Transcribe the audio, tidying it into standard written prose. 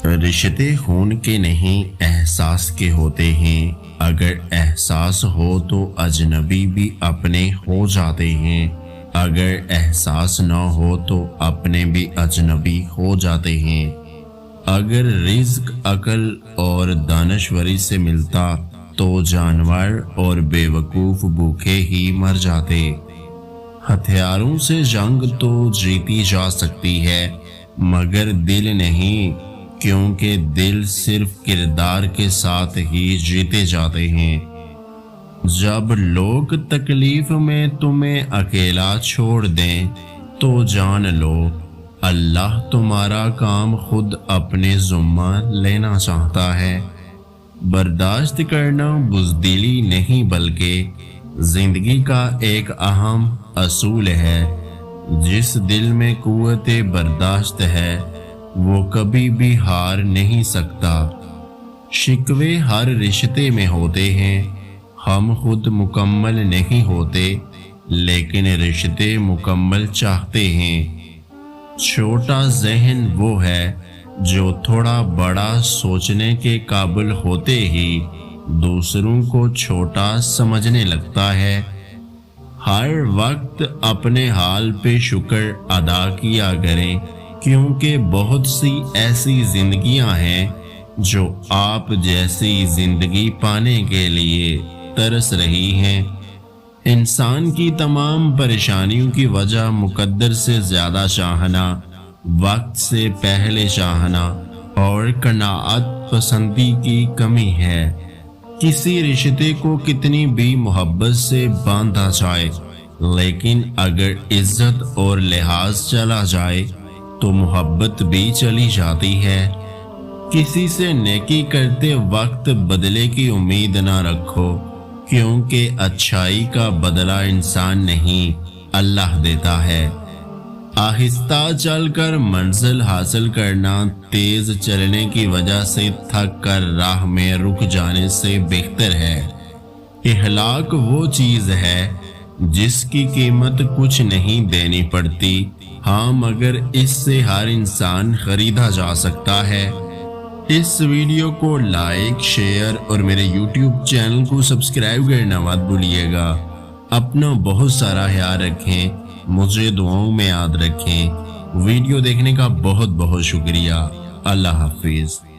رشتے خون کے نہیں احساس کے ہوتے ہیں، اگر احساس ہو تو اجنبی بھی اپنے ہو جاتے ہیں، اگر احساس نہ ہو تو اپنے بھی اجنبی ہو جاتے ہیں۔ اگر رزق عقل اور دانشوری سے ملتا تو جانور اور بے وقوف بھوکے ہی مر جاتے۔ ہتھیاروں سے جنگ تو جیتی جا سکتی ہے مگر دل نہیں، کیونکہ دل صرف کردار کے ساتھ ہی جیتے جاتے ہیں۔ جب لوگ تکلیف میں تمہیں اکیلا چھوڑ دیں تو جان لو اللہ تمہارا کام خود اپنے ذمہ لینا چاہتا ہے۔ برداشت کرنا بزدلی نہیں بلکہ زندگی کا ایک اہم اصول ہے۔ جس دل میں قوت برداشت ہے وہ کبھی بھی ہار نہیں سکتا۔ شکوے ہر رشتے میں ہوتے ہیں، ہم خود مکمل نہیں ہوتے لیکن رشتے مکمل چاہتے ہیں۔ چھوٹا ذہن وہ ہے جو تھوڑا بڑا سوچنے کے قابل ہوتے ہی دوسروں کو چھوٹا سمجھنے لگتا ہے۔ ہر وقت اپنے حال پہ شکر ادا کیا کریں، کیونکہ بہت سی ایسی زندگیاں ہیں جو آپ جیسی زندگی پانے کے لیے ترس رہی ہیں۔ انسان کی تمام پریشانیوں کی وجہ مقدر سے زیادہ چاہنا، وقت سے پہلے چاہنا اور قناعت پسندی کی کمی ہے۔ کسی رشتے کو کتنی بھی محبت سے باندھا جائے لیکن اگر عزت اور لحاظ چلا جائے تو محبت بھی چلی جاتی ہے۔ کسی سے نیکی کرتے وقت بدلے کی امید نہ رکھو، کیونکہ اچھائی کا بدلہ انسان نہیں اللہ دیتا ہے۔ آہستہ چل کر منزل حاصل کرنا تیز چلنے کی وجہ سے تھک کر راہ میں رک جانے سے بہتر ہے۔ اخلاق وہ چیز ہے جس کی قیمت کچھ نہیں دینی پڑتی، ہاں مگر اس سے ہر انسان خریدا جا سکتا ہے۔ اس ویڈیو کو لائک، شیئر اور میرے یوٹیوب چینل کو سبسکرائب کرنا مت بھولیے گا۔ اپنا بہت سارا خیال رکھیں، مجھے دعاؤں میں یاد رکھیں۔ ویڈیو دیکھنے کا بہت بہت شکریہ۔ اللہ حافظ۔